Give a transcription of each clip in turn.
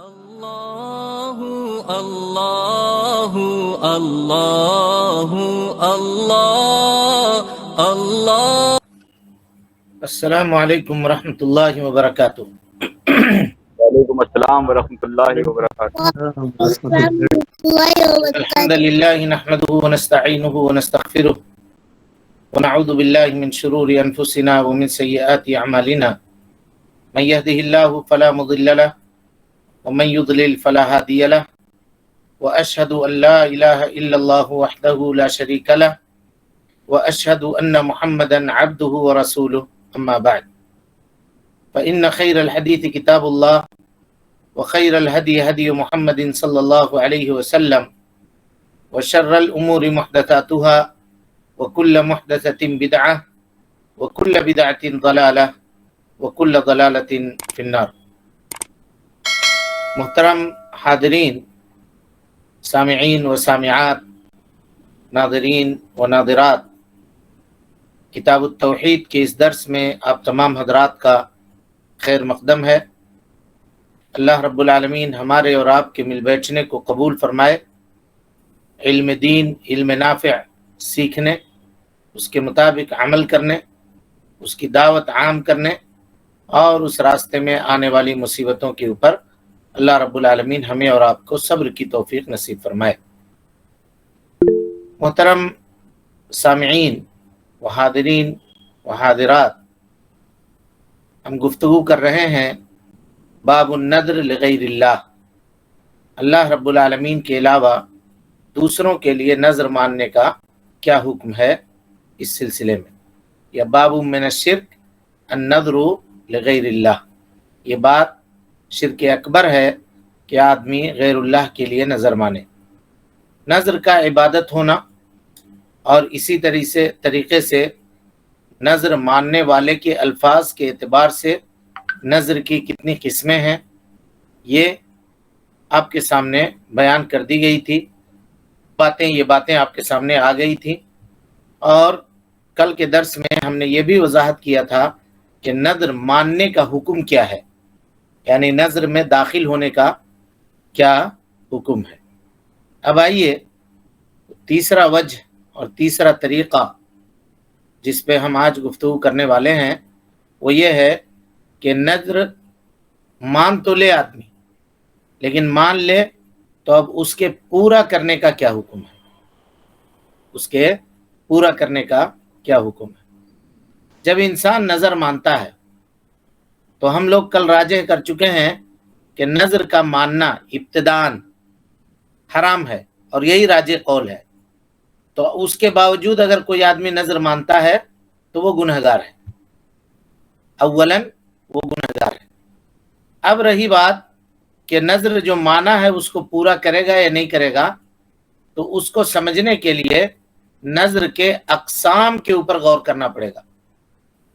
اللہ اللہ اللہ اللہ اللہ۔ السلام علیکم ورحمۃ اللہ وبرکاتہ۔ وعلیکم السلام ورحمۃ اللہ وبرکاتہ۔ الحمد للہ نحمده ونستعینه ونستغفره ونعوذ باللہ من شرور انفسنا ومن سیئات اعمالنا، من يهده الله فلا مضل له ومن يضلل فلا هادي له، واشهد ان لا اله الا الله وحده لا شريك له، واشهد ان محمدا عبده ورسوله، اما بعد فان خير الحديث كتاب الله، وخير الهدي هدي محمد صلى الله عليه وسلم، وشر الامور محدثاتها، وكل محدثة بدعة، وكل بدعة ضلالة، وكل ضلالة في النار۔ محترم حاضرین، سامعین و سامعات، ناظرین و ناظرات، کتاب التوحید کے اس درس میں آپ تمام حضرات کا خیر مقدم ہے۔ اللہ رب العالمین ہمارے اور آپ کے مل بیٹھنے کو قبول فرمائے، علم دین، علم نافع سیکھنے، اس کے مطابق عمل کرنے، اس کی دعوت عام کرنے اور اس راستے میں آنے والی مصیبتوں کے اوپر اللہ رب العالمین ہمیں اور آپ کو صبر کی توفیق نصیب فرمائے۔ محترم سامعین و حاضرین و حاضرات، ہم گفتگو کر رہے ہیں باب النذر لغیر اللہ، اللہ رب العالمین کے علاوہ دوسروں کے لیے نذر ماننے کا کیا حکم ہے اس سلسلے میں، یا باب من الشرک النذر لغیر اللہ۔ یہ بات شرک اکبر ہے کہ آدمی غیر اللہ کے لیے نذر مانے۔ نذر کا عبادت ہونا اور اسی طریقے سے نذر ماننے والے کے الفاظ کے اعتبار سے نذر کی کتنی قسمیں ہیں، یہ آپ کے سامنے بیان کر دی گئی تھی۔ یہ باتیں آپ کے سامنے آ گئی تھی، اور کل کے درس میں ہم نے یہ بھی وضاحت کیا تھا کہ نذر ماننے کا حکم کیا ہے، یعنی نذر میں داخل ہونے کا کیا حکم ہے۔ اب آئیے تیسرا وجہ اور تیسرا طریقہ جس پہ ہم آج گفتگو کرنے والے ہیں وہ یہ ہے کہ نذر مان تو لے آدمی، لیکن مان لے تو اب اس کے پورا کرنے کا کیا حکم ہے، اس کے پورا کرنے کا کیا حکم ہے۔ جب انسان نذر مانتا ہے تو ہم لوگ کل راجح کر چکے ہیں کہ نذر کا ماننا ابتداً حرام ہے، اور یہی راجح قول ہے۔ تو اس کے باوجود اگر کوئی آدمی نذر مانتا ہے تو وہ گنہگار ہے، اولاً وہ گنہگار ہے۔ اب رہی بات کہ نذر جو مانا ہے اس کو پورا کرے گا یا نہیں کرے گا، تو اس کو سمجھنے کے لیے نذر کے اقسام کے اوپر غور کرنا پڑے گا۔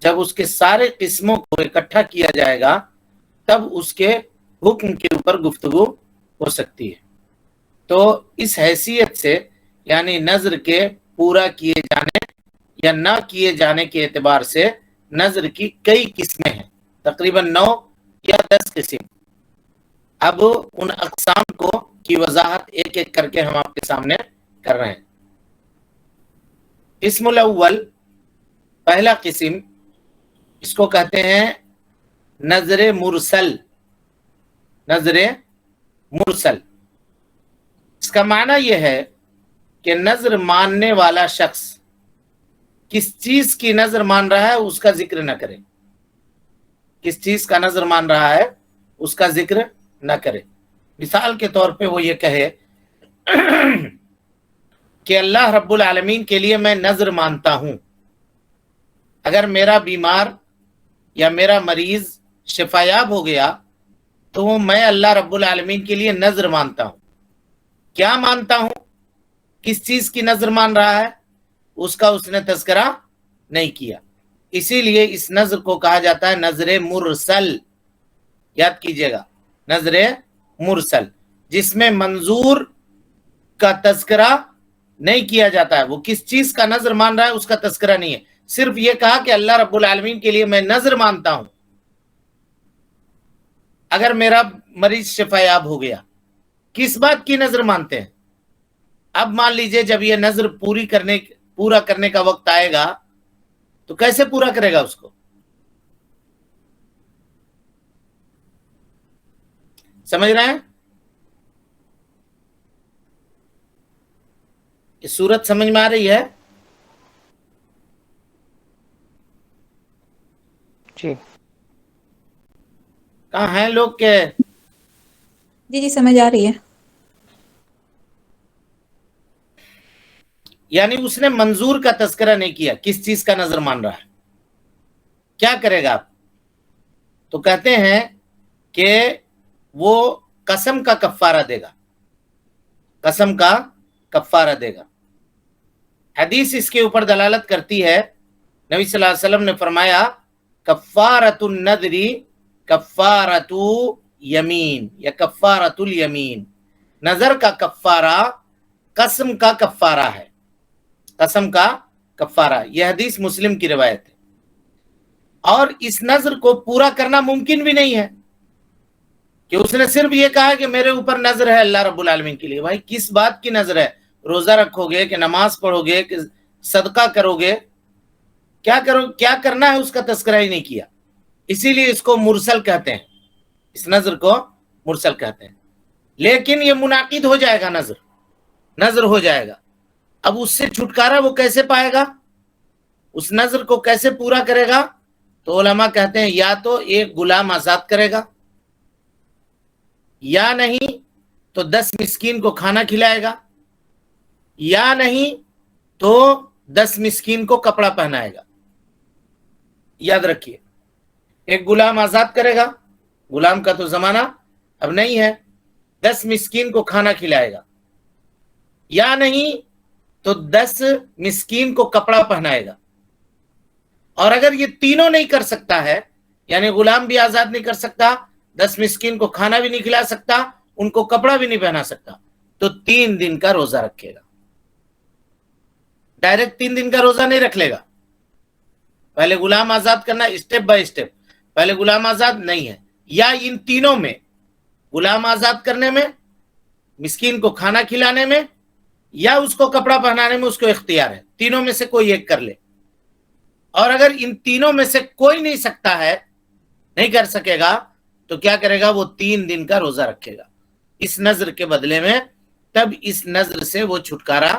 جب اس کے سارے قسموں کو اکٹھا کیا جائے گا تب اس کے حکم کے اوپر گفتگو ہو سکتی ہے۔ تو اس حیثیت سے یعنی نذر کے پورا کیے جانے یا نہ کیے جانے کے اعتبار سے نذر کی کئی قسمیں ہیں، تقریباً 9 یا 10 قسم۔ اب ان اقسام کو کی وضاحت ایک ایک کر کے ہم آپ کے سامنے کر رہے ہیں۔ قسم الاول، پہلا قسم، اس کو کہتے ہیں نذر مرسل۔ نذر مرسل، اس کا معنی یہ ہے کہ نذر ماننے والا شخص کس چیز کی نذر مان رہا ہے اس کا ذکر نہ کرے، کس چیز کا نذر مان رہا ہے اس کا ذکر نہ کرے۔ مثال کے طور پہ وہ یہ کہے کہ اللہ رب العالمین کے لیے میں نذر مانتا ہوں، اگر میرا بیمار یا میرا مریض شفایاب ہو گیا تو میں اللہ رب العالمین کے لیے نذر مانتا ہوں۔ کیا مانتا ہوں، کس چیز کی نذر مان رہا ہے اس کا اس نے تذکرہ نہیں کیا، اسی لیے اس نذر کو کہا جاتا ہے نذر مرسل۔ یاد کیجئے گا، نذر مرسل جس میں منظور کا تذکرہ نہیں کیا جاتا ہے، وہ کس چیز کا نذر مان رہا ہے اس کا تذکرہ نہیں ہے، صرف یہ کہا کہ اللہ رب العالمین کے لیے میں نذر مانتا ہوں۔ اگر میرا مریض شفا یاب ہو گیا، کس بات کی نظر مانتے ہیں؟ اب مان لیجئے جب یہ نظر پورا کرنے کا وقت آئے گا تو کیسے پورا کرے گا اس کو؟ سمجھ رہے ہیں؟ یہ صورت سمجھ میں آ رہی ہے؟ جی کہاں ہیں لوگ کے؟ جی سمجھ آ رہی ہے. یعنی اس نے منظور کا تذکرہ نہیں کیا، کس چیز کا نظر مان رہا ہے. کیا کرے گا آپ؟ تو کہتے ہیں کہ وہ قسم کا کفارہ دے گا، قسم کا کفارہ دے گا. حدیث اس کے اوپر دلالت کرتی ہے. نبی صلی اللہ علیہ وسلم نے فرمایا کفارۃ النذر کفارۃ یمین یا کفارۃ الیمین، نظر کا کفارہ قسم کا کفارہ ہے، قسم کا کفارہ. یہ حدیث مسلم کی روایت ہے. اور اس نظر کو پورا کرنا ممکن بھی نہیں ہے کہ اس نے صرف یہ کہا کہ میرے اوپر نظر ہے اللہ رب العالمین کے لیے. بھائی کس بات کی نظر ہے؟ روزہ رکھو گے کہ نماز پڑھو گے کہ صدقہ کرو گے؟ کیا کرنا ہے اس کا تذکرہ ہی نہیں کیا. اسی لیے اس کو مرسل کہتے ہیں، اس نظر کو مرسل کہتے ہیں. لیکن یہ منعقد ہو جائے گا، نظر ہو جائے گا. اب اس سے چھٹکارا وہ کیسے پائے گا؟ اس نظر کو کیسے پورا کرے گا؟ تو علماء کہتے ہیں یا تو ایک غلام آزاد کرے گا، یا نہیں تو 10 مسکین کو کھانا کھلائے گا، یا نہیں تو 10 مسکین کو کپڑا پہنائے گا. یاد رکھیے، ایک غلام آزاد کرے گا، غلام کا تو زمانہ اب نہیں ہے، 10 مسکین کو کھانا کھلائے گا، یا نہیں تو 10 مسکین کو کپڑا پہنائے گا. اور اگر یہ تینوں نہیں کر سکتا ہے، یعنی غلام بھی آزاد نہیں کر سکتا، 10 مسکین کو کھانا بھی نہیں کھلا سکتا، ان کو کپڑا بھی نہیں پہنا سکتا، تو 3 دن کا روزہ رکھے گا. ڈائریکٹ 3 دن کا روزہ نہیں رکھ لے گا. پہلے غلام آزاد کرنا، اسٹیپ بائی اسٹیپ. پہلے غلام آزاد نہیں ہے، یا ان تینوں میں، غلام آزاد کرنے میں، مسکین کو کھانا کھلانے میں، یا اس کو کپڑا پہنانے میں اس کو اختیار ہے. تینوں میں سے کوئی ایک کر لے. اور اگر ان تینوں میں سے کوئی نہیں سکتا ہے، نہیں کر سکے گا، تو کیا کرے گا؟ وہ 3 دن کا روزہ رکھے گا اس نظر کے بدلے میں. تب اس نظر سے وہ چھٹکارا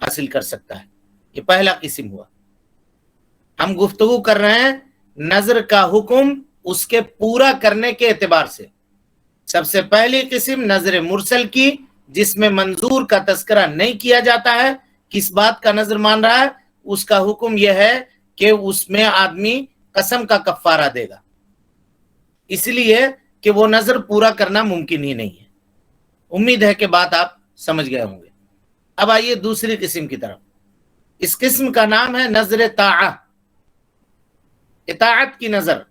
حاصل کر سکتا ہے. یہ پہلا قسم ہوا. ہم گفتگو کر رہے ہیں نظر کا حکم اس کے پورا کرنے کے اعتبار سے. سب سے پہلی قسم نظر مرسل کی، جس میں منظور کا تذکرہ نہیں کیا جاتا ہے. کس بات کا نظر مان رہا ہے؟ اس کا حکم یہ ہے کہ اس میں آدمی قسم کا کفارہ دے گا، اس لیے کہ وہ نظر پورا کرنا ممکن ہی نہیں ہے. امید ہے کہ بات آپ سمجھ گئے ہوں گے. اب آئیے دوسری قسم کی طرف. اس قسم کا نام ہے نظر طاعت، اطاعت کی نظر،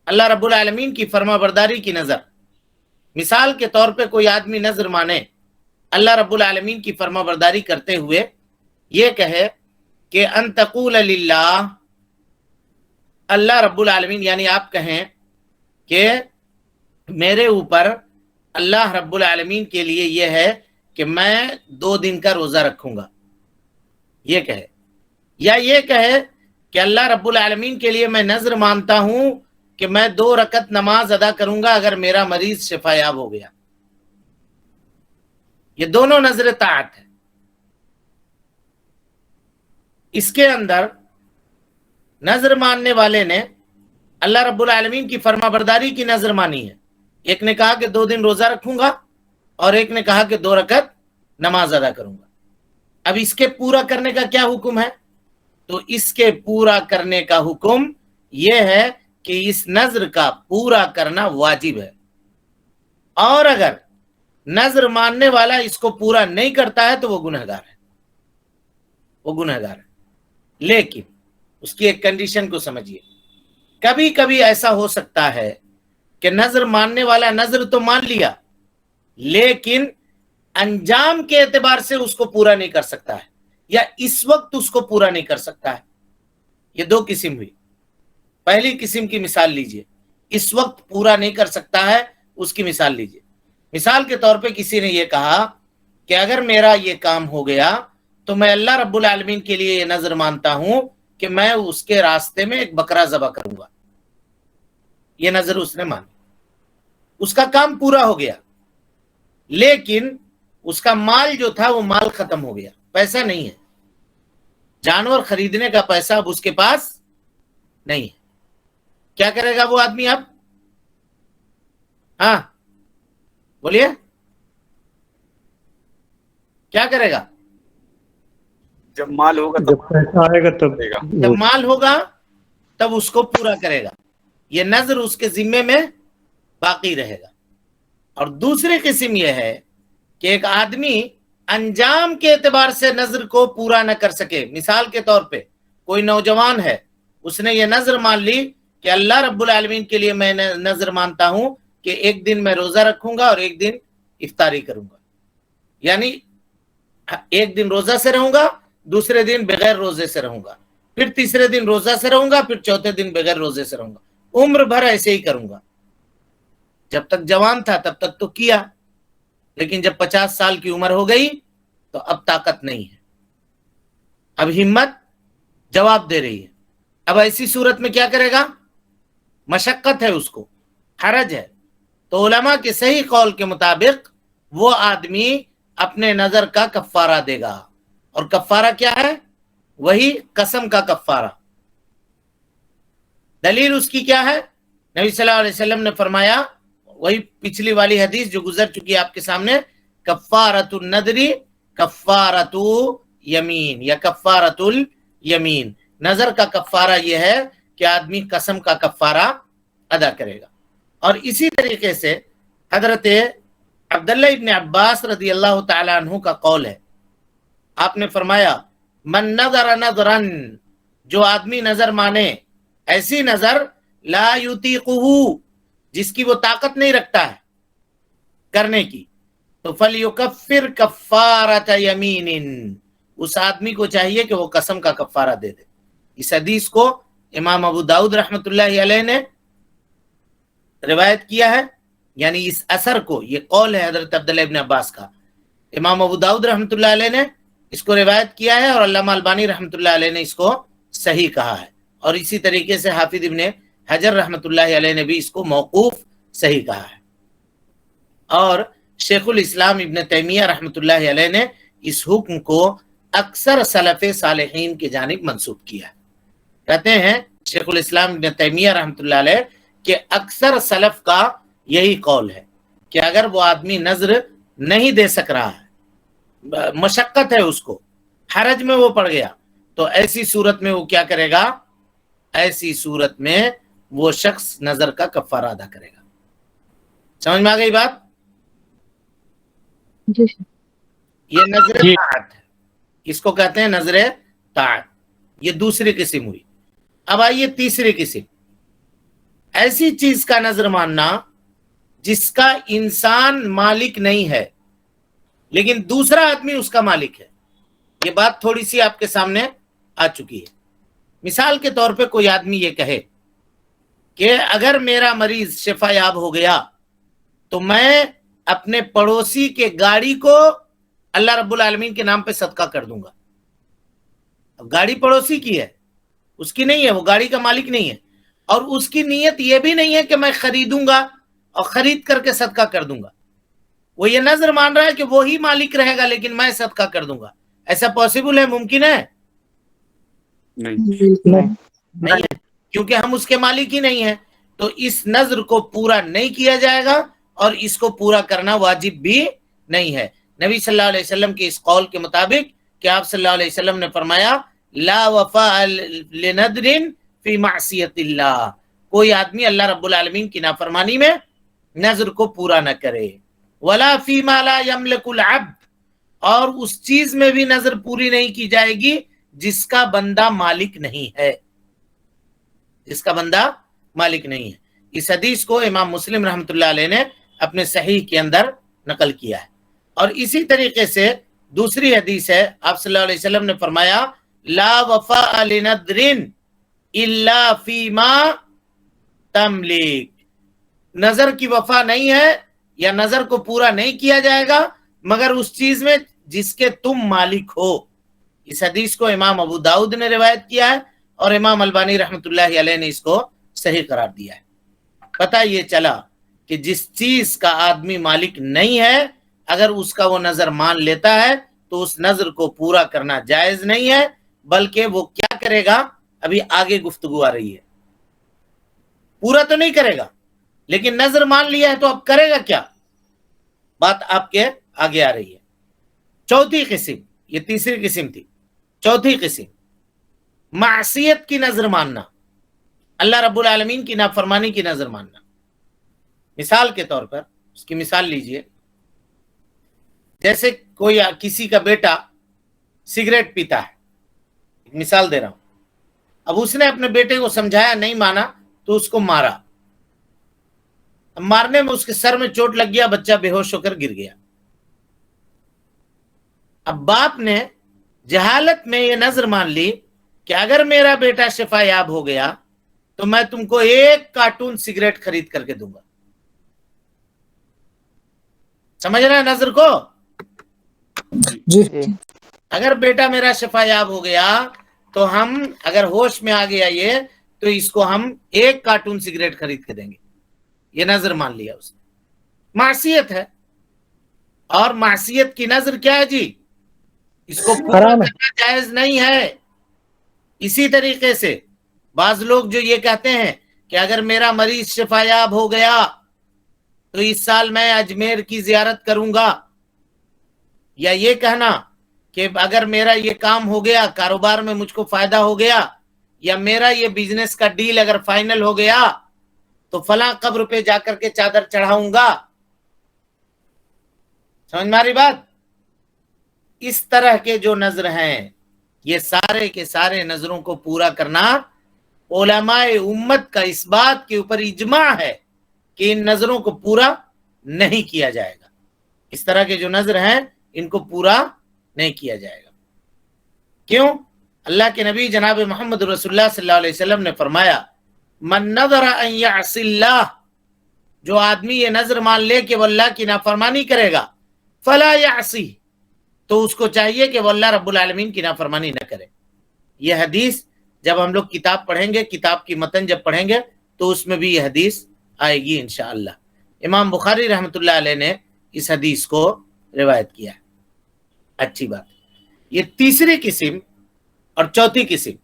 اللہ رب العالمین کی فرما برداری کی نظر. مثال کے طور پہ کوئی آدمی نظر مانے اللہ رب العالمین کی فرما برداری کرتے ہوئے یہ کہے کہ ان تقول للہ، اللہ رب العالمین، یعنی آپ کہیں کہ میرے اوپر اللہ رب العالمین کے لیے یہ ہے کہ میں 2 دن کا روزہ رکھوں گا، یہ کہے. یا یہ کہے کہ اللہ رب العالمین کے لیے میں نظر مانتا ہوں کہ میں 2 رکعت نماز ادا کروں گا اگر میرا مریض شفا یاب ہو گیا. یہ دونوں نظر طاعت ہے. اس کے اندر نظر ماننے والے نے اللہ رب العالمین کی فرما برداری کی نظر مانی ہے. ایک نے کہا کہ 2 دن روزہ رکھوں گا، اور ایک نے کہا کہ 2 رکعت نماز ادا کروں گا. اب اس کے پورا کرنے کا کیا حکم ہے؟ تو اس کے پورا کرنے کا حکم یہ ہے کہ اس نظر کا پورا کرنا واجب ہے. اور اگر نظر ماننے والا اس کو پورا نہیں کرتا ہے تو وہ گنہگار ہے، وہ گنہگار ہے. لیکن اس کی ایک کنڈیشن کو سمجھیے. کبھی کبھی ایسا ہو سکتا ہے کہ نظر ماننے والا نظر تو مان لیا، لیکن انجام کے اعتبار سے اس کو پورا نہیں کر سکتا ہے، یا اس وقت اس کو پورا نہیں کر سکتا ہے. یہ 2 قسم ہوئی. پہلی قسم کی مثال لیجئے. اس وقت پورا نہیں کر سکتا ہے، اس کی مثال لیجیے۔ مثال کے طور پہ کسی نے یہ کہا کہ اگر میرا یہ کام ہو گیا تو میں اللہ رب العالمین کے لیے یہ نظر مانتا ہوں کہ میں اس کے راستے میں ایک بکرا ذبح کروں گا۔ یہ نظر اس نے مانی، اس کا کام پورا ہو گیا، لیکن اس کا مال جو تھا وہ مال ختم ہو گیا، پیسہ نہیں ہے، جانور خریدنے کا پیسہ اب اس کے پاس نہیں ہے۔ کیا کرے گا وہ آدمی اب؟ ہاں بولیے، کیا کرے گا؟ جب مال ہوگا جب پیسہ آئے گا تب دے گا۔ جب مال ہوگا تب اس کو پورا کرے گا، یہ نظر اس کے ذمے میں باقی رہے گا۔ اور دوسری قسم یہ ہے کہ ایک آدمی انجام کے اعتبار سے نظر کو پورا نہ کر سکے۔ مثال کے طور پہ کوئی نوجوان ہے، اس نے یہ نظر مان لی کہ اللہ رب العالمین کے لیے میں نظر مانتا ہوں کہ ایک دن میں روزہ رکھوں گا اور ایک دن افطاری کروں گا، یعنی ایک دن روزہ سے رہوں گا، دوسرے دن بغیر روزے سے رہوں گا، پھر تیسرے دن روزہ سے رہوں گا، پھر چوتھے دن بغیر روزے سے رہوں گا، عمر بھر ایسے ہی کروں گا۔ جب تک جوان تھا تب تک تو کیا، لیکن جب 50 سال کی عمر ہو گئی تو اب طاقت نہیں ہے، اب ہمت جواب دے رہی ہے۔ اب ایسی صورت میں کیا کرے گا؟ مشقت ہے، اس کو حرج ہے، تو علماء کے صحیح قول کے مطابق وہ آدمی اپنے نظر کا کفارہ دے گا۔ اور کفارہ کیا ہے؟ وہی قسم کا کفارہ۔ دلیل اس کی کیا ہے؟ نبی صلی اللہ علیہ وسلم نے فرمایا، وہی پچھلی والی حدیث جو گزر چکی ہے آپ کے سامنے، کفارۃ النذر کفارۃ یمین یا کفارۃ الیمین، نظر کا کفارہ یہ ہے کہ آدمی قسم کا کفارہ ادا کرے گا۔ اور اسی طریقے سے حضرت عبداللہ ابن عباس رضی اللہ تعالی عنہ کا قول ہے، آپ نے فرمایا من نظر نظرا، جو آدمی نظر مانے ایسی نظر لا یطیقہ، جس کی وہ طاقت نہیں رکھتا ہے کرنے کی، تو فلیکفر کفارۃ یمین، اس آدمی کو چاہیے کہ وہ قسم کا کفارہ دے دے۔ اس حدیث کو امام ابو داؤد رحمۃ اللہ علیہ نے روایت کیا ہے، یعنی اس اثر کو، یہ قول ہے حضرت عبداللہ ابن عباس کا، امام ابو داؤد رحمۃ اللہ علیہ نے اس کو روایت کیا ہے، اور علامہ البانی رحمۃ اللہ علیہ نے اس کو صحیح کہا ہے، اور اسی طریقے سے حافظ ابن حجر رحمۃ اللہ علیہ نے بھی اس کو موقوف صحیح کہا ہے، اور شیخ الاسلام ابن تیمیہ رحمۃ اللہ علیہ نے اس حکم کو اکثر سلف صالحین کی جانب منسوب کیا ہے۔ کہتے ہیں شیخ الاسلام ابن تیمیہ رحمۃ اللہ علیہ کہ اکثر سلف کا یہی قول ہے کہ اگر وہ آدمی نظر نہیں دے سک رہا ہے، مشقت ہے اس کو، حرج میں وہ پڑ گیا، تو ایسی صورت میں وہ کیا کرے گا؟ ایسی صورت میں وہ شخص نظر کا کفارہ ادا کرے گا۔ سمجھ میں آ گئی بات؟ یہ نظر طاعت ہے، اس کو کہتے ہیں نظر طاعت، یہ دوسری قسم ہوئی۔ اب آئیے تیسری قسم، ایسی چیز کا نظر ماننا جس کا انسان مالک نہیں ہے لیکن دوسرا آدمی اس کا مالک ہے۔ یہ بات تھوڑی سی آپ کے سامنے آ چکی ہے۔ مثال کے طور پہ کوئی آدمی یہ کہے کہ اگر میرا مریض شفا یاب ہو گیا تو میں اپنے پڑوسی کے گاڑی کو اللہ رب العالمین کے نام پہ صدقہ کر دوں گا۔ اب گاڑی پڑوسی کی ہے، اس کی نہیں ہے، وہ گاڑی کا مالک نہیں ہے، اور اس کی نیت یہ بھی نہیں ہے کہ میں خریدوں گا اور خرید کر کے صدقہ کر دوں گا، وہ یہ نظر مان رہا ہے کہ وہی مالک رہے گا لیکن میں صدقہ کر دوں گا۔ ایسا پاسبل ہے؟ ممکن ہے؟ نہیں ہے، کیونکہ ہم اس کے مالک ہی نہیں ہیں، تو اس نظر کو پورا نہیں کیا جائے گا، اور اس کو پورا کرنا واجب بھی نہیں ہے۔ نبی صلی اللہ علیہ وسلم کے اس قول کے مطابق کہ آپ صلی اللہ علیہ وسلم نے فرمایا لا وفاء لنذر فی معصیت اللہ، کوئی آدمی اللہ رب العالمین کی نافرمانی میں نظر کو پورا نہ کرے، ولا فی ما لا یملک العبد، اور اس چیز میں بھی نظر پوری نہیں کی جائے گی جس کا بندہ مالک نہیں ہے، جس کا بندہ مالک نہیں ہے۔ اس حدیث کو امام مسلم رحمۃ اللہ علیہ نے اپنے صحیح کے اندر نقل کیا ہے۔ اور اسی طریقے سے دوسری حدیث ہے، آپ صلی اللہ علیہ وسلم نے فرمایا لا وفاء لنذر الا فیما تملک، نظر کی وفا نہیں ہے یا نظر کو پورا نہیں کیا جائے گا مگر اس چیز میں جس کے تم مالک ہو. اس حدیث کو امام ابو داؤد نے روایت کیا ہے اور امام البانی رحمۃ اللہ علیہ نے اس کو صحیح قرار دیا ہے. پتہ یہ چلا کہ جس چیز کا آدمی مالک نہیں ہے اگر اس کا وہ نظر مان لیتا ہے تو اس نظر کو پورا کرنا جائز نہیں ہے، بلکہ وہ کیا کرے گا، ابھی آگے گفتگو آ رہی ہے. پورا تو نہیں کرے گا لیکن نظر مان لیا ہے تو اب کرے گا کیا، بات آپ کے آگے آ رہی ہے. چوتھی قسم، یہ تیسری قسم تھی، چوتھی قسم معصیت کی نظر ماننا، اللہ رب العالمین کی نافرمانی کی نظر ماننا. مثال کے طور پر اس کی مثال لیجئے، جیسے کوئی کسی کا بیٹا سگریٹ پیتا ہے، مثال دے رہا ہوں. اب اس نے اپنے بیٹے کو سمجھایا، نہیں مانا تو اس کو مارا. اب مارنے میں اس کے سر میں چوٹ لگ گیا، بچہ بے ہوش ہو کر گر گیا. اب باپ نے جہالت میں یہ نظر مان لی کہ اگر میرا بیٹا شفا یاب ہو گیا تو میں تم کو 1 کارٹون سگریٹ خرید کر کے دوں گا. سمجھ رہے ہیں نظر کو؟ جی اگر بیٹا میرا شفا یاب ہو گیا تو ہم اگر ہوش میں آ گیا یہ تو اس کو ہم 1 کارٹون سگریٹ خرید کے دیں گے. یہ نظر مان لیا اس نے. معصیت ہے، اور معصیت کی نظر کیا ہے جی، اس کو پورا حرام ہے. کرنا جائز نہیں ہے. اسی طریقے سے بعض لوگ جو یہ کہتے ہیں کہ اگر میرا مریض شفا یاب ہو گیا تو اس سال میں اجمیر کی زیارت کروں گا، یا یہ کہنا کہ اگر میرا یہ کام ہو گیا، کاروبار میں مجھ کو فائدہ ہو گیا، یا میرا یہ بزنس کا ڈیل اگر فائنل ہو گیا تو فلاں قبر پہ جا کر کے چادر چڑھاؤں گا. سمجھ میں آ رہی بات؟ اس طرح کے جو نظر ہیں یہ سارے کے سارے نظروں کو پورا کرنا علماء امت کا اس بات کے اوپر اجماع ہے کہ ان نظروں کو پورا نہیں کیا جائے گا. اس طرح کے جو نظر ہیں ان کو پورا نہیں کیا جائے گا. کیوں؟ اللہ کے نبی جناب محمد رسول اللہ صلی اللہ علیہ وسلم نے فرمایا، من نظر ان یعصی اللہ، جو آدمی یہ نظر مان لے کہ وہ اللہ کی نافرمانی کرے گا، فلا یعصی، تو اس کو چاہیے کہ وہ اللہ رب العالمین کی نافرمانی نہ کرے. یہ حدیث جب ہم لوگ کتاب پڑھیں گے، کتاب کی متن جب پڑھیں گے تو اس میں بھی یہ حدیث آئے گی انشاءاللہ. امام بخاری رحمۃ اللہ علیہ نے اس حدیث کو روایت کیا ہے. اچھی بات. یہ تیسری قسم اور چوتھی قسم،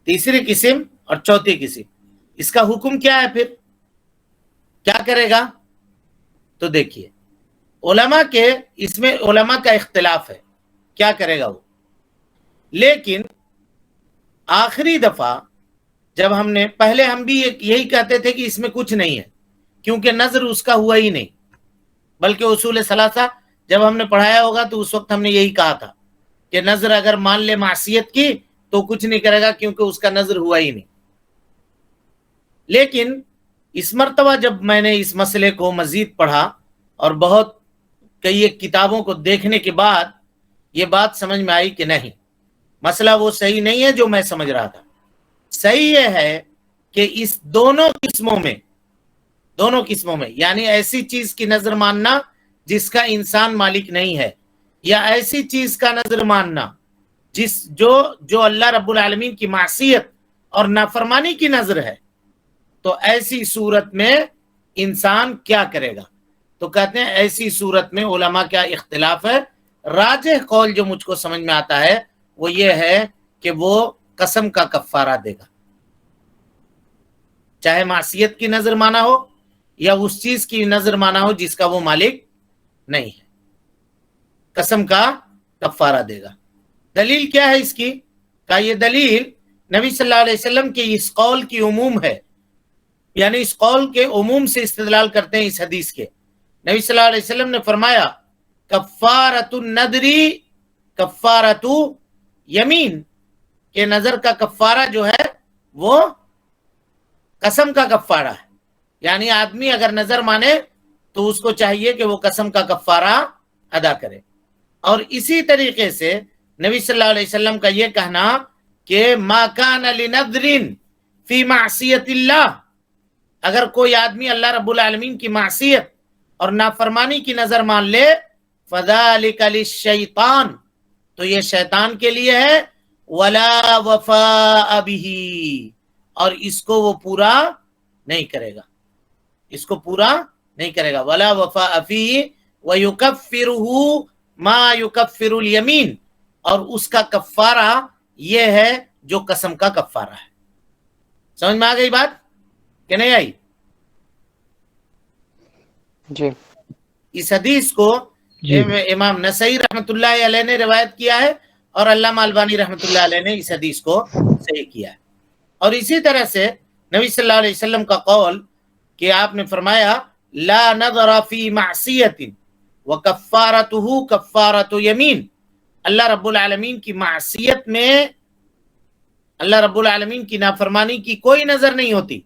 تیسری قسم اور چوتھی قسم، اس کا حکم کیا ہے؟ پھر کیا کرے گا؟ تو دیکھیے علماء کے اس میں علماء کا اختلاف ہے کیا کرے گا وہ. لیکن آخری دفعہ جب ہم نے، پہلے ہم بھی یہی کہتے تھے کہ اس میں کچھ نہیں ہے کیونکہ نظر اس کا ہوا ہی نہیں، بلکہ اصول ثلاثہ جب ہم نے پڑھایا ہوگا تو اس وقت ہم نے یہی کہا تھا کہ نظر اگر مان لے معصیت کی تو کچھ نہیں کرے گا کیونکہ اس کا نظر ہوا ہی نہیں. لیکن اس مرتبہ جب میں نے اس مسئلے کو مزید پڑھا اور بہت کئی کتابوں کو دیکھنے کے بعد یہ بات سمجھ میں آئی کہ نہیں، مسئلہ وہ صحیح نہیں ہے جو میں سمجھ رہا تھا. صحیح یہ ہے کہ اس دونوں قسموں میں یعنی ایسی چیز کی نظر ماننا جس کا انسان مالک نہیں ہے، یا ایسی چیز کا نظر ماننا جو اللہ رب العالمین کی معصیت اور نافرمانی کی نظر ہے، تو ایسی صورت میں انسان کیا کرے گا؟ تو کہتے ہیں ایسی صورت میں علماء کا اختلاف ہے. راجح قول جو مجھ کو سمجھ میں آتا ہے وہ یہ ہے کہ وہ قسم کا کفارہ دے گا، چاہے معصیت کی نظر مانا ہو یا اس چیز کی نظر مانا ہو جس کا وہ مالک نہیں ہے، قسم کا کفارہ دے گا. دلیل کیا ہے اس کی؟ کہ یہ دلیل نبی صلی اللہ علیہ وسلم کے اس قول کی عموم ہے، یعنی اس قول کے عموم سے استدلال کرتے ہیں. اس حدیث کے نبی صلی اللہ علیہ وسلم نے فرمایا کفارۃ النذری کفارۃ یمین، کہ نظر کا کفارہ جو ہے وہ قسم کا کفارہ ہے. یعنی آدمی اگر نظر مانے تو اس کو چاہیے کہ وہ قسم کا کفارہ ادا کرے. اور اسی طریقے سے نبی صلی اللہ علیہ وسلم کا یہ کہنا کہ ما کان لنذر فی معصیت اللہ، اگر کوئی آدمی اللہ رب العالمین کی معصیت اور نافرمانی کی نظر مان لے فذلک للشیطان، تو یہ شیطان کے لیے ہے، ولا وفاء به، اور اس کو وہ پورا نہیں کرے گا، اس کو پورا نہیں کرے گا، ولا وفاء فیہ ویکفرہ ما یکفر الیمین، اور اس کا کفارہ یہ ہے جو قسم کا کفارہ ہے۔ سمجھ میں آ گئی بات کہ نہیں آئی؟ جی اس حدیث کو امام نسائی رحمۃ اللہ علیہ نے روایت کیا ہے اور علامہ البانی رحمۃ اللہ علیہ نے اس حدیث کو صحیح کیا ہے۔ اور اسی طرح سے نبی صلی اللہ علیہ وسلم کا قول کہ آپ نے فرمایا لا نظر فی معصیت وکفارتہ کفارۃ یمین، اللہ رب العالمین کی معصیت میں اللہ رب العالمین کی نافرمانی کی کوئی نظر نہیں ہوتی،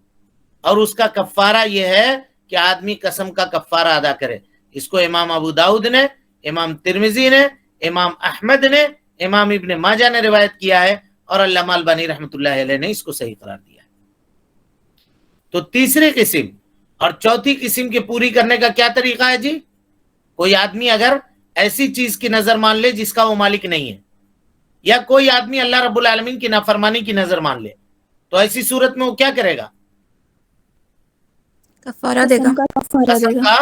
اور اس کا کفارہ یہ ہے کہ آدمی قسم کا کفارہ ادا کرے۔ اس کو امام ابو داؤد نے، امام ترمذی نے، امام احمد نے، امام ابن ماجہ نے روایت کیا ہے، اور علامہ البانی رحمۃ اللہ علیہ نے اس کو صحیح قرار دیا ہے۔ تو تیسری قسم اور چوتھی قسم کے پوری کرنے کا کیا طریقہ ہے جی؟ کوئی آدمی اگر ایسی چیز کی نظر مان لے جس کا وہ مالک نہیں ہے، یا کوئی آدمی اللہ رب العالمین کی نافرمانی کی نظر مان لے، تو ایسی صورت میں وہ کیا کرے گا؟ کفارہ دے گا، قسم کا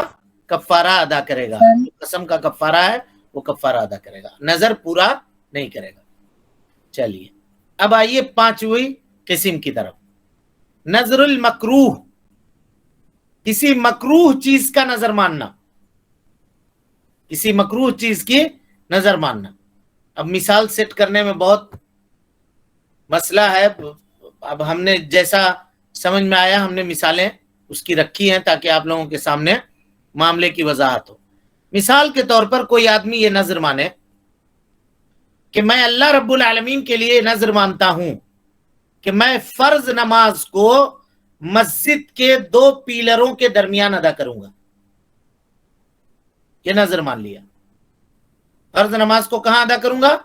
کفارہ ادا کرے گا، قسم کا کفارہ ہے وہ کفارہ ادا کرے گا، نظر پورا نہیں کرے گا۔ چلیے اب آئیے پانچویں قسم کی طرف، نظر المکروہ، کسی مکروہ چیز کا نظر ماننا، کسی مکروہ چیز کی نظر ماننا۔ اب مثال سیٹ کرنے میں بہت مسئلہ ہے، اب ہم نے جیسا سمجھ میں آیا ہم نے مثالیں اس کی رکھی ہیں تاکہ آپ لوگوں کے سامنے معاملے کی وضاحت ہو۔ مثال کے طور پر کوئی آدمی یہ نظر مانے کہ میں اللہ رب العالمین کے لیے نظر مانتا ہوں کہ میں فرض نماز کو مسجد کے 2 پیلروں کے درمیان ادا کروں گا، یہ نظر مان لیا۔ فرض نماز کو کہاں ادا کروں گا؟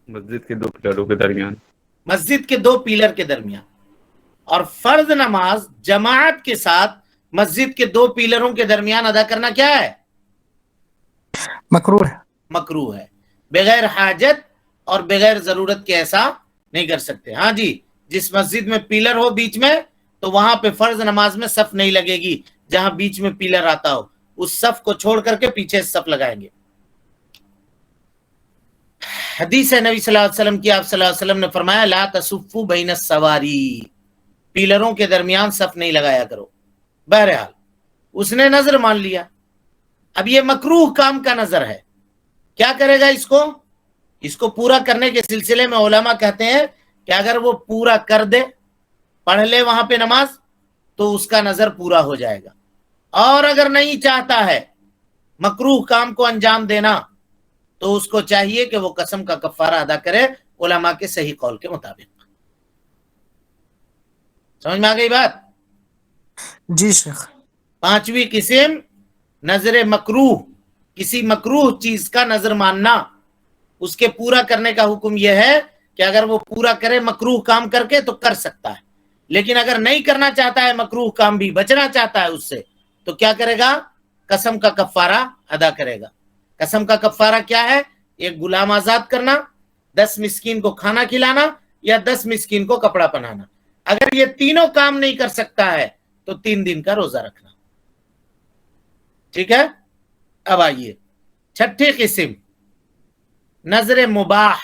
مسجد کے 2 پلروں کے درمیان، مسجد کے 2 پیلر کے درمیان۔ اور فرض نماز جماعت کے ساتھ مسجد کے 2 پیلروں کے درمیان ادا کرنا کیا ہے؟ مکروہ ہے۔ مکروہ ہے، بغیر حاجت اور بغیر ضرورت کے ایسا نہیں کر سکتے۔ ہاں جی، جس مسجد میں پیلر ہو بیچ میں تو وہاں پہ فرض نماز میں صف نہیں لگے گی، جہاں بیچ میں پیلر آتا ہو اس صف کو چھوڑ کر کے پیچھے صف لگائیں گے۔ حدیث ہے نبی صلی اللہ علیہ وسلم کی، آپ صلی اللہ علیہ وسلم نے فرمایا لا تصفوا بین السواری، پیلروں کے درمیان صف نہیں لگایا کرو۔ بہرحال اس نے نظر مان لیا، اب یہ مکروہ کام کا نظر ہے، کیا کرے گا اس کو پورا کرنے کے سلسلے میں علماء کہتے ہیں کہ اگر وہ پورا کر دے، پڑھ لے وہاں پہ نماز، تو اس کا نظر پورا ہو جائے گا۔ اور اگر نہیں چاہتا ہے مکروہ کام کو انجام دینا تو اس کو چاہیے کہ وہ قسم کا کفارہ ادا کرے علماء کے صحیح قول کے مطابق۔ سمجھ میں آ گئی بات؟ جی شیخ۔ پانچویں قسم نظر مکروہ، کسی مکروہ چیز کا نظر ماننا، اس کے پورا کرنے کا حکم یہ ہے کہ اگر وہ پورا کرے مکروہ کام کر کے تو کر سکتا ہے، لیکن اگر نہیں کرنا چاہتا ہے مکروہ کام بھی، بچنا چاہتا ہے اس سے، تو کیا کرے گا؟ قسم کا کفارہ ادا کرے گا۔ قسم کا کفارہ کیا ہے؟ ایک غلام آزاد کرنا، 10 مسکین کو کھانا کھلانا، یا 10 مسکین کو کپڑا پہنانا۔ اگر یہ تینوں کام نہیں کر سکتا ہے تو 3 دن کا روزہ رکھنا۔ ٹھیک ہے؟ اب آئیے چھٹی قسم، نظر مباح،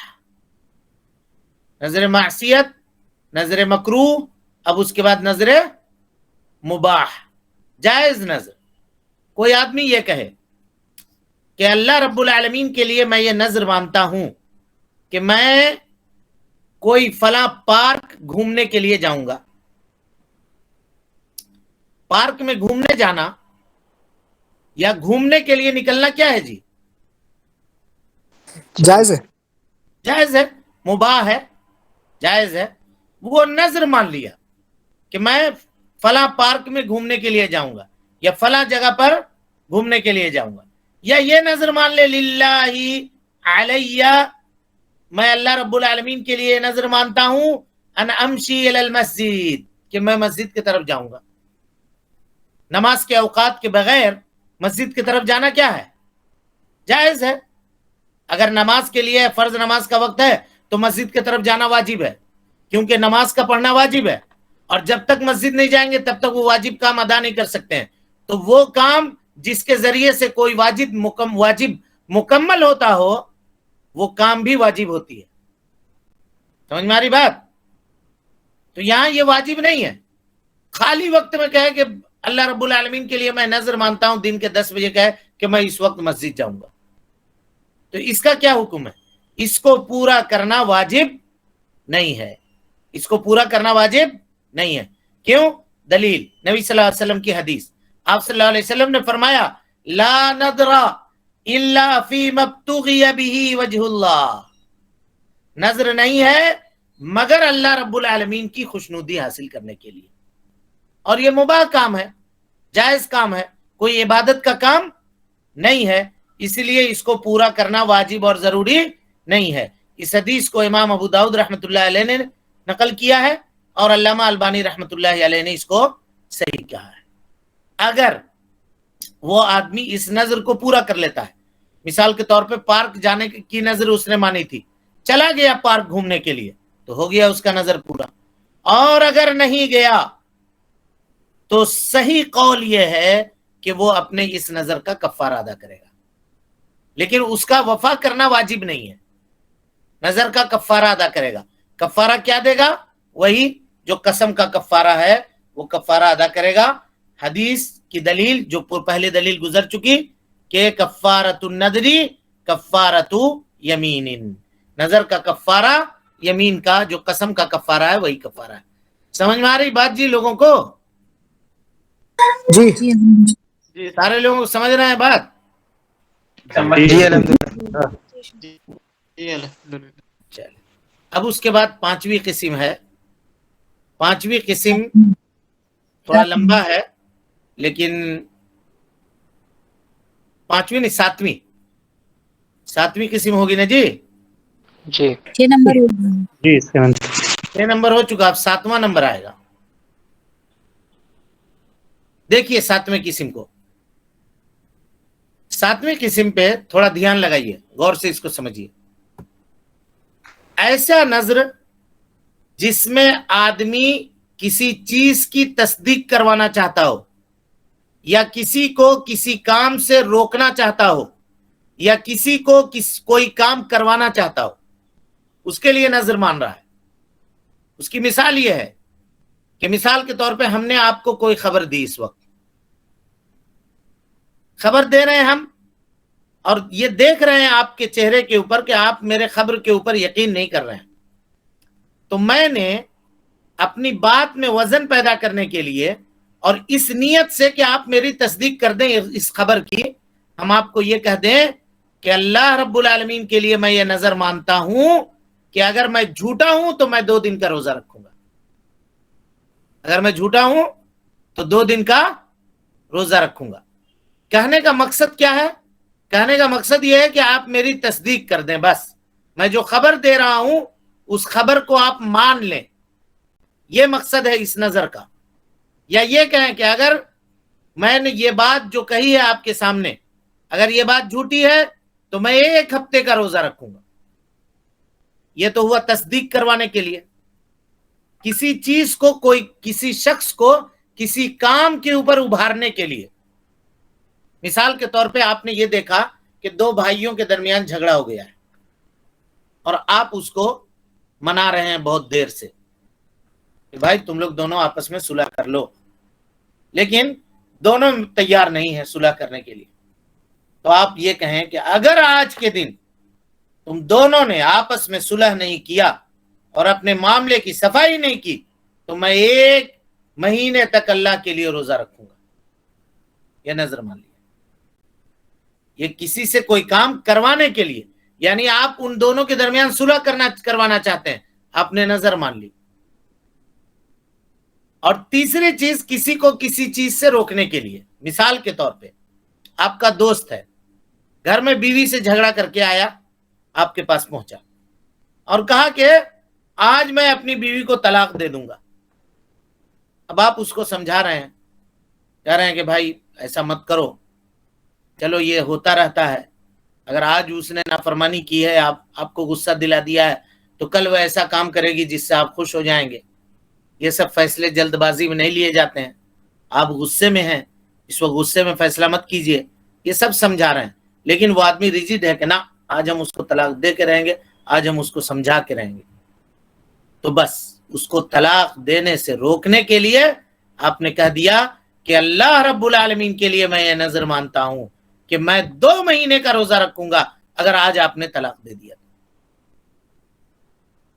نظر معصیت، نظر مکروہ، اب اس کے بعد نظر مباح، جائز نظر۔ کوئی آدمی یہ کہے کہ اللہ رب العالمین کے لیے میں یہ نظر مانتا ہوں کہ میں کوئی فلاں پارک گھومنے کے لیے جاؤں گا۔ پارک میں گھومنے جانا یا گھومنے کے لیے نکلنا کیا ہے جی؟ جائز ہے، جائز ہے، مباح ہے، جائز ہے۔ وہ نظر مان لیا کہ میں فلاں پارک میں گھومنے کے لیے جاؤں گا یا فلاں جگہ پر گھومنے کے لیے جاؤں گا، یا یہ نظر مان لے للہ علیہ، میں اللہ رب العالمین کے لیے نظر مانتا ہوں ان امشی الی المسجد، کہ میں مسجد کی طرف جاؤں گا. نماز کے اوقات کے بغیر مسجد کی طرف جانا کیا ہے؟ جائز ہے. اگر نماز کے لیے فرض نماز کا وقت ہے تو مسجد کی طرف جانا واجب ہے، کیونکہ نماز کا پڑھنا واجب ہے، اور جب تک مسجد نہیں جائیں گے تب تک وہ واجب کام ادا نہیں کر سکتے ہیں. تو وہ کام جس کے ذریعے سے کوئی واجب مکمل ہوتا ہو وہ کام بھی واجب ہوتی ہے. سمجھ میں آ رہی بات؟ تو یہاں یہ واجب نہیں ہے. خالی وقت میں کہے کہ اللہ رب العالمین کے لیے میں نظر مانتا ہوں دن کے 10 بجے کہے کہ میں اس وقت مسجد جاؤں گا، تو اس کا کیا حکم ہے؟ اس کو پورا کرنا واجب نہیں ہے. اس کو پورا کرنا واجب نہیں ہے. کیوں؟ دلیل نبی صلی اللہ علیہ وسلم کی حدیث. آپ صلی اللہ علیہ وسلم نے فرمایا لا نذر الا فيما ابتغي به وجه اللہ، نذر نہیں ہے مگر اللہ رب العالمین کی خوشنودی حاصل کرنے کے لیے. اور یہ مباح کام ہے، جائز کام ہے، کوئی عبادت کا کام نہیں ہے، اس لیے اس کو پورا کرنا واجب اور ضروری نہیں ہے. اس حدیث کو امام ابو داؤد رحمۃ اللہ علیہ نے نقل کیا ہے اور علامہ البانی رحمۃ اللہ علیہ نے اس کو صحیح کہا ہے. اگر وہ آدمی اس نظر کو پورا کر لیتا ہے، مثال کے طور پہ پارک جانے کی نظر اس نے مانی تھی، چلا گیا پارک گھومنے کے لیے تو ہو گیا اس کا نظر پورا. اور اگر نہیں گیا تو صحیح قول یہ ہے کہ وہ اپنے اس نظر کا کفارہ ادا کرے گا، لیکن اس کا وفا کرنا واجب نہیں ہے. نظر کا کفارہ ادا کرے گا. کفارہ کیا دے گا؟ وہی جو قسم کا کفارہ ہے وہ کفارہ ادا کرے گا. حدیث کی دلیل جو پہلے دلیل گزر چکی کہ کفارۃ النذر کفارۃ یمین، نظر کا کفارہ یمین کا جو قسم کا کفارہ ہے وہی کفارہ ہے. سمجھ میں آ رہی بات جی لوگوں کو؟ جی جی سارے لوگ سمجھ رہے ہیں بات؟ جی الحمدللہ. چلے اب اس کے بعد پانچویں قسم ہے. پانچویں قسم تھوڑا لمبا ہے لیکن پانچویں نہیں ساتویں قسم ہوگی نا جی. جی 6 نمبر جی 6 نمبر ہو چکا، اب 7واں نمبر آئے گا. دیکھیے 7ویں قسم کو. 7ویں قسم پہ تھوڑا دھیان لگائیے، غور سے اس کو سمجھیے. ایسا نظر جس میں آدمی کسی چیز کی تصدیق کروانا چاہتا ہو، یا کسی کو کسی کام سے روکنا چاہتا ہو، یا کسی کو کوئی کام کروانا چاہتا ہو، اس کے لیے نظر مان رہا ہے. اس کی مثال یہ ہے کہ مثال کے طور پہ ہم نے آپ کو کوئی خبر دی، اس وقت خبر دے رہے ہیں ہم، اور یہ دیکھ رہے ہیں آپ کے چہرے کے اوپر کہ آپ میرے خبر کے اوپر یقین نہیں کر رہے ہیں. تو میں نے اپنی بات میں وزن پیدا کرنے کے لیے اور اس نیت سے کہ آپ میری تصدیق کر دیں اس خبر کی، ہم آپ کو یہ کہہ دیں کہ اللہ رب العالمین کے لیے میں یہ نظر مانتا ہوں کہ اگر میں جھوٹا ہوں تو میں 2 دن کا روزہ رکھوں گا. اگر میں جھوٹا ہوں تو 2 دن کا روزہ رکھوں گا. کہنے کا مقصد کیا ہے؟ کہنے کا مقصد یہ ہے کہ آپ میری تصدیق کر دیں. بس میں جو خبر دے رہا ہوں اس خبر کو آپ مان لیں، یہ مقصد ہے اس نظر کا. یا یہ کہیں کہ اگر میں نے یہ بات جو کہی ہے آپ کے سامنے، اگر یہ بات جھوٹی ہے تو میں 1 ہفتے کا روزہ رکھوں گا. یہ تو ہوا تصدیق کروانے کے لیے. کسی چیز کو کسی شخص کو کسی کام کے اوپر ابھارنے کے لیے. مثال کے طور پہ آپ نے یہ دیکھا کہ 2 بھائیوں کے درمیان جھگڑا ہو گیا ہے اور آپ اس کو منا رہے ہیں بہت دیر سے کہ بھائی تم لوگ دونوں آپس میں صلح کر لو، لیکن دونوں تیار نہیں ہیں صلح کرنے کے لیے. تو آپ یہ کہیں کہ اگر آج کے دن تم دونوں نے آپس میں صلح نہیں کیا اور اپنے معاملے کی صفائی نہیں کی تو میں 1 مہینے تک اللہ کے لیے روزہ رکھوں گا. یہ نظر مان لیا. یہ کسی سے کوئی کام کروانے کے لیے، یعنی آپ ان دونوں کے درمیان صلح کروانا چاہتے ہیں، آپ نے نظر مان لی. اور تیسری چیز کسی کو کسی چیز سے روکنے کے لیے. مثال کے طور پہ آپ کا دوست ہے، گھر میں بیوی سے جھگڑا کر کے آیا، آپ کے پاس پہنچا اور کہا کہ آج میں اپنی بیوی کو طلاق دے دوں گا. اب آپ اس کو سمجھا رہے ہیں، کہہ رہے ہیں کہ بھائی ایسا مت کرو، چلو یہ ہوتا رہتا ہے، اگر آج اس نے نافرمانی کی ہے، آپ کو غصہ دلا دیا ہے، تو کل وہ ایسا کام کرے گی جس سے آپ خوش ہو جائیں گے۔ یہ سب فیصلے جلد بازی میں نہیں لیے جاتے ہیں، آپ غصے میں ہیں، اس وقت غصے میں فیصلہ مت کیجئے، یہ سب سمجھا رہے ہیں۔ لیکن وہ آدمی ریجڈ ہے کہ نا آج ہم اس کو طلاق دے کے رہیں گے، آج ہم اس کو سمجھا کے رہیں گے، تو بس اس کو طلاق دینے سے روکنے کے لیے آپ نے کہہ دیا کہ اللہ رب العالمین کے لیے میں یہ نظر مانتا ہوں کہ میں 2 مہینے کا روزہ رکھوں گا اگر آج آپ نے طلاق دے دیا،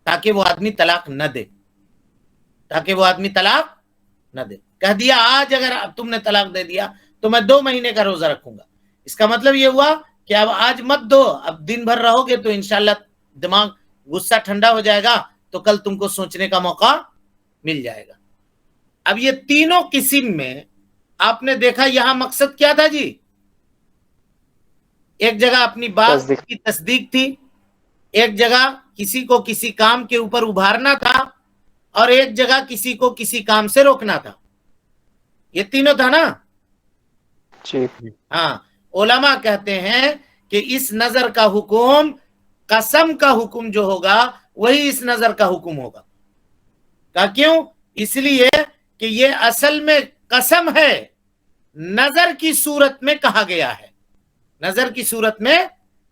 تاکہ وہ آدمی طلاق نہ دے، تاکہ وہ آدمی طلاق نہ دے۔ کہہ دیا آج اگر تم نے طلاق دے دیا تو میں 2 مہینے کا روزہ رکھوں گا۔ اس کا مطلب یہ ہوا کہ اب آج مت دو، اب دن بھر رہو گے تو انشاءاللہ دماغ غصہ ٹھنڈا ہو جائے گا، تو کل تم کو سوچنے کا موقع مل جائے گا۔ اب یہ تینوں قسم میں آپ نے دیکھا یہاں مقصد کیا تھا جی؟ ایک جگہ اپنی بات کی تصدیق تھی، ایک جگہ کسی کو کسی کام کے اوپر ابھارنا تھا، اور ایک جگہ کسی کو کسی کام سے روکنا تھا۔ یہ تینوں تھا نا؟ جی ہاں، علماء کہتے ہیں کہ اس نظر کا حکم، قسم کا حکم جو ہوگا وہی اس نظر کا حکم ہوگا۔ کہ کیوں؟ اس لیے کہ یہ اصل میں قسم ہے، نظر کی صورت میں کہا گیا ہے، نظر کی صورت میں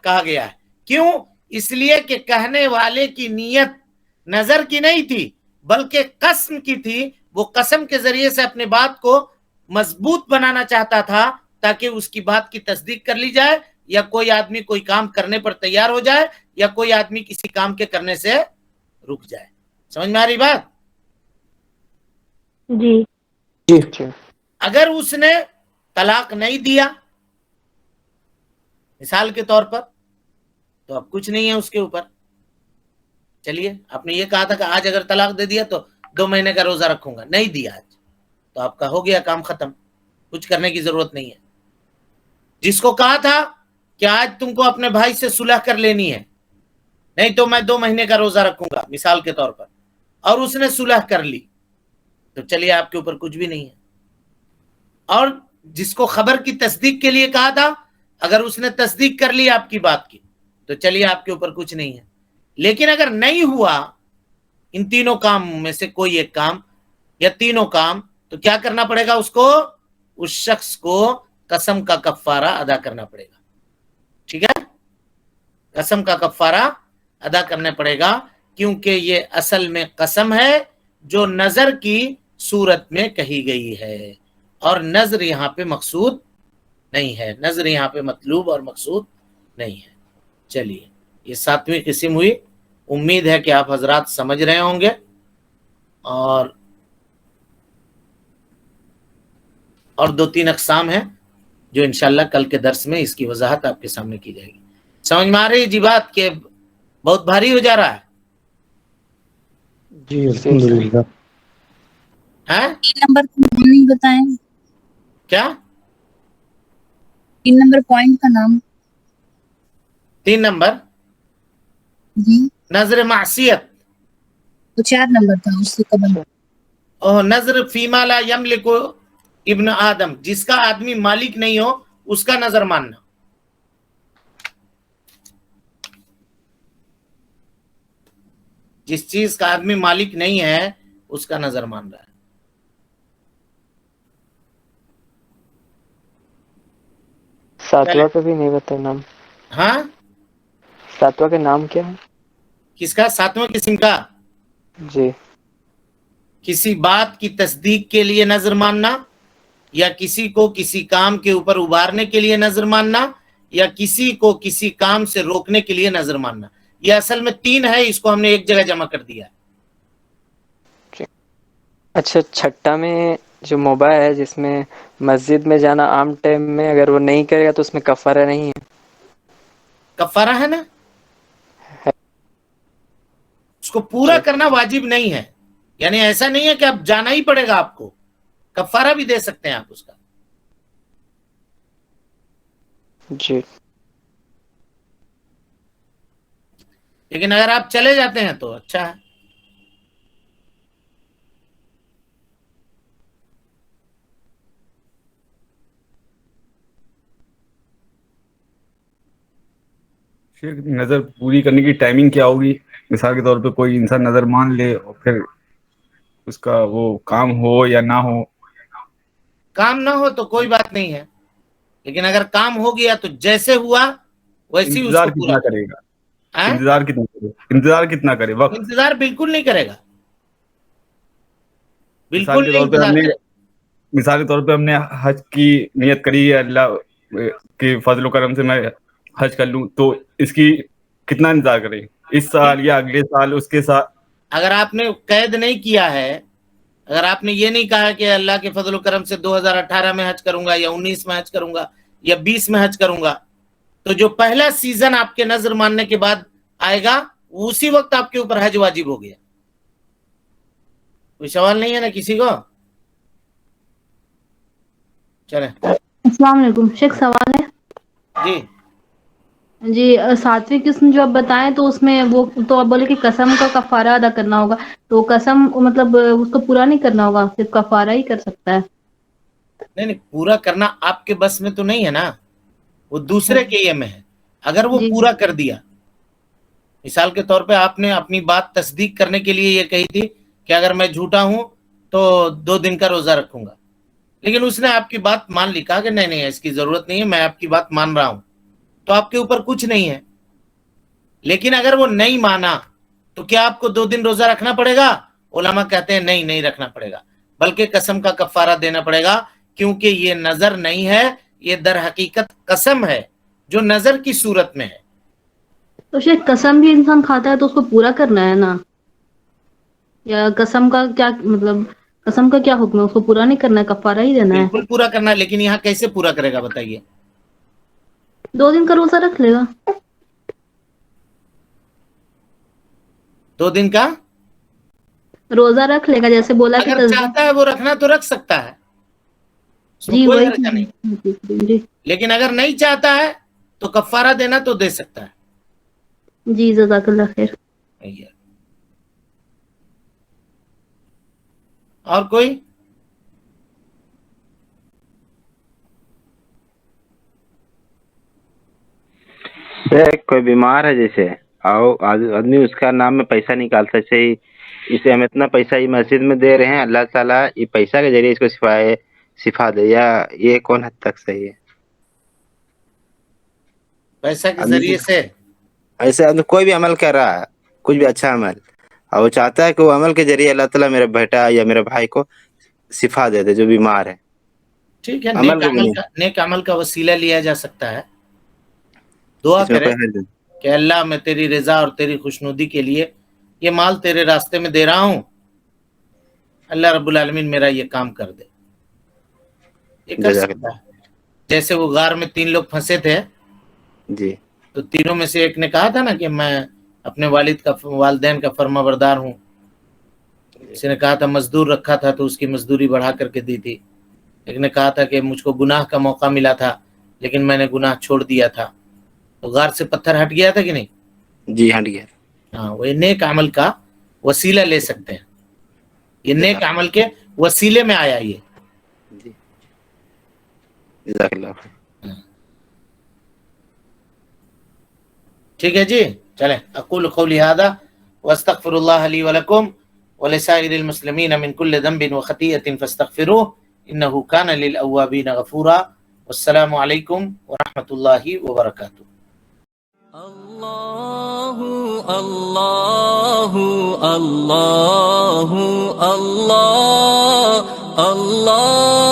کہا گیا ہے۔ کیوں؟ اس لیے کہ کہنے والے کی نیت نظر کی نہیں تھی بلکہ قسم کی تھی، وہ قسم کے ذریعے سے اپنے بات کو مضبوط بنانا چاہتا تھا تاکہ اس کی بات کی تصدیق کر لی جائے، یا کوئی آدمی کوئی کام کرنے پر تیار ہو جائے، یا کوئی آدمی کسی کام کے کرنے سے رک جائے۔ سمجھ میں آ رہی بات؟ جی جی اگر اس نے طلاق نہیں دیا مثال کے طور پر، تو اب کچھ نہیں ہے اس کے اوپر۔ چلیے، آپ نے یہ کہا تھا کہ آج اگر طلاق دے دیا تو 2 مہینے کا روزہ رکھوں گا، نہیں دیا آج، تو آپ کا ہو گیا کام ختم، کچھ کرنے کی ضرورت نہیں ہے۔ جس کو کہا تھا کہ آج تم کو اپنے بھائی سے صلح کر لینی ہے، نہیں تو میں 2 مہینے کا روزہ رکھوں گا مثال کے طور پر، اور اس نے صلح کر لی، تو چلیے آپ کے اوپر کچھ بھی نہیں ہے۔ اور جس کو خبر کی تصدیق کے لیے کہا تھا، اگر اس نے تصدیق کر لی آپ کی بات کی، تو چلیے آپ کے اوپر کچھ نہیں ہے۔ لیکن اگر نہیں ہوا ان تینوں کام میں سے کوئی ایک کام یا تینوں کام، تو کیا کرنا پڑے گا اس کو؟ اس شخص کو قسم کا کفارہ ادا کرنا پڑے گا۔ ٹھیک ہے، قسم کا کفارہ ادا کرنا پڑے گا، کیونکہ یہ اصل میں قسم ہے جو نظر کی صورت میں کہی گئی ہے، اور نظر یہاں پہ مقصود نہیں ہے، نظر یہاں پہ مطلوب اور مقصود نہیں ہے۔ چلیے، یہ 7ویں قسم ہوئی۔ امید ہے کہ آپ حضرات سمجھ رہے ہوں گے، اور 2-3 اقسام ہیں جو انشاءاللہ کل کے درس میں اس کی وضاحت آپ کے سامنے کی جائے گی۔ سمجھ میں آ رہی جی بات کہ بہت بھاری ہو جا رہا ہے؟ جی الحمدللہ۔ ہیں؟ 3 نمبر کا نام نہیں بتائیں؟ کیا 3 نمبر پوائنٹ کا نام؟ 3 نمبر جی نظر معصیت، تو 4 نمبر تھا اس سے قبل۔ اور نظر فیما لا یملک ابن آدم، جس کا آدمی مالک نہیں ہو اس کا نظر ماننا۔ جس چیز کا آدمی مالک نہیں ہے اس کا نظر مان رہا ہے۔ ساتواں کا بھی نہیں بتا نام؟ ہاں، ساتواں کا نام کیا ہے؟ کس کا 7واں قسم کا؟ جی کسی بات کی تصدیق کے لیے نظر ماننا، یا کسی کو کسی کام کے اوپر ابھارنے کے لیے نظر ماننا، یا کسی کو کسی کام سے روکنے کے لیے نظر ماننا۔ یہ اصل میں 3 ہے، اس کو ہم نے ایک جگہ جمع کر دیا ہے۔ اچھا، چھٹا میں جو موبائل ہے جس میں مسجد میں جانا عام ٹائم میں اگر وہ نہیں کرے گا تو اس میں کفارہ نہیں ہے؟ کفارہ ہے نا، اس کو پورا کرنا واجب نہیں ہے، یعنی ایسا نہیں ہے کہ اب جانا ہی پڑے گا آپ کو، کفارہ بھی دے سکتے ہیں آپ اس کا۔ جی لیکن اگر آپ چلے جاتے ہیں تو اچھا ہے۔ شیخ نظر پوری کرنے کی ٹائمنگ کیا ہوگی؟ مثال کے طور پہ کوئی انسان نظر مان لے اور پھر اس کا وہ کام ہو یا نہ ہو. کام نہ ہو تو کوئی بات نہیں ہے، لیکن اگر کام ہو گیا تو جیسے ہوا ویسے ہی اس انتظار کو کتنا پورا کرے گا؟ ہاں؟ انتظار کتنا کرے وقت؟ انتظار بالکل نہیں کرے گا، مثال بالکل کے نہیں طور پہ انتظار کرے گا. مثال کے طور پہ ہم نے حج کی نیت کری ہے، اللہ کے فضل و کرم سے میں حج کر لوں، تو اس کی کتنا انتظار کریں؟ اس سال یا اگلے سال اس کے ساتھ؟ اگر آپ نے قید نہیں کیا ہے، اگر آپ نے یہ نہیں کہا کہ اللہ کے فضل و کرم سے 2018 میں حج کروں گا یا 19 میں حج کروں گا یا 20 میں حج کروں گا، تو جو پہلا سیزن آپ کے نظر ماننے کے بعد آئے گا اسی وقت آپ کے اوپر حج واجب ہو گیا. کوئی سوال نہیں ہے نا کسی کو؟ چلیں. السلام علیکم شیخ، سوال ہے جی جی. 7ویں قسم جو آپ بتائیں تو اس میں وہ تو آپ بولے کہ قسم کا کفارہ ادا کرنا ہوگا، تو قسم مطلب اس کو پورا نہیں کرنا ہوگا، صرف کفارہ ہی کر سکتا ہے؟ نہیں، پورا کرنا آپ کے بس میں تو نہیں ہے نا، وہ دوسرے کے یہ میں ہے. اگر وہ جی پورا کر دیا، مثال کے طور پہ آپ نے اپنی بات تصدیق کرنے کے لیے یہ کہی تھی کہ اگر میں جھوٹا ہوں تو 2 دن کا روزہ رکھوں گا، لیکن اس نے آپ کی بات مان لی، کہا کہ نہیں اس کی ضرورت نہیں ہے، میں آپ کی بات مان رہا ہوں، تو آپ کے اوپر کچھ نہیں ہے. لیکن اگر وہ نہیں مانا تو کیا آپ کو 2 دن روزہ رکھنا پڑے گا؟ علماء کہتے ہیں نہیں رکھنا پڑے گا، بلکہ قسم کا کفارہ دینا پڑے گا، کیونکہ یہ نظر نہیں ہے، یہ در حقیقت قسم ہے جو نظر کی صورت میں ہے. تو شیخ قسم بھی انسان کھاتا ہے تو اس کو پورا کرنا ہے نا، یا قسم کا کیا مطلب، قسم کا کیا حکم ہے؟ اس کو پورا نہیں کرنا ہے، کفارہ ہی دینا ہے؟ بالکل پورا کرنا ہے، لیکن یہاں کیسے پورا کرے گا بتائیے؟ 2 دن کا روزہ رکھ لے گا. 2 دن کا روزہ رکھ لے گا، جیسے بولا کہ اگر چاہتا ہے وہ رکھنا تو رکھ سکتا ہے، اس میں جی کوئی وہی حرج نہیں. جی لیکن اگر نہیں چاہتا ہے تو کفارہ دینا تو دے سکتا ہے. جی جزاک اللہ خیر. اور کوئی؟ کوئی بیمار ہے جیسے، آدمی اس کا نام میں پیسہ نکال سکتے، اسے ہم اتنا پیسہ یہ مسجد میں دے رہے ہیں، اللہ تعالیٰ یہ پیسہ کے ذریعے اس کو شفا دے، یا یہ کون حد تک صحیح ہے؟ پیسہ کے ذریعے سے ایسے کوئی بھی عمل کر رہا ہے، کچھ بھی اچھا عمل، اور وہ چاہتا ہے کہ وہ عمل کے ذریعے اللہ تعالیٰ میرے بیٹا یا میرے بھائی کو شفا دے دے جو بیمار ہے. ٹھیک ہے، عمل کو بھی نہیں، نیک عمل کا وسیلہ لیا جا سکتا ہے. دعا اس میں کرے کوئی حرج نہیں. کہ اللہ میں تیری رضا اور تیری خوشنودی کے لیے یہ مال تیرے راستے میں دے رہا ہوں، اللہ رب العالمین میرا یہ کام کر دے. یہ کر جزاک سکتا ہے. جیسے وہ غار میں 3 لوگ پھنسے تھے، جی تو تینوں میں سے ایک نے کہا تھا نا کہ میں اپنے والدین کا فرما بردار ہوں. کسی نے کہا تھا مزدور رکھا تھا تو اس کی مزدوری بڑھا کر کے دی تھی. ایک نے کہا تھا کہ مجھ کو گناہ کا موقع ملا تھا لیکن میں نے گناہ چھوڑ دیا تھا. تو غار سے پتھر ہٹ گیا تھا کہ نہیں؟ جی ہٹ گیا. ہاں، وہ نیک عمل کا وسیلہ لے سکتے ہیں. یہ نیک عمل کے وسیلے میں آیا یہ. جی جزاک اللہ. ٹھیک ہے جی، چلیں. اقول قولی هذا واستغفر الله لي ولكم ولسائر المسلمين من كل ذنب وخطيئة فاستغفروه انه كان للأوابين غفورا. والسلام علیکم ورحمۃ اللہ وبرکاتہ. اللہ اللہ اللہ اللہ اللہ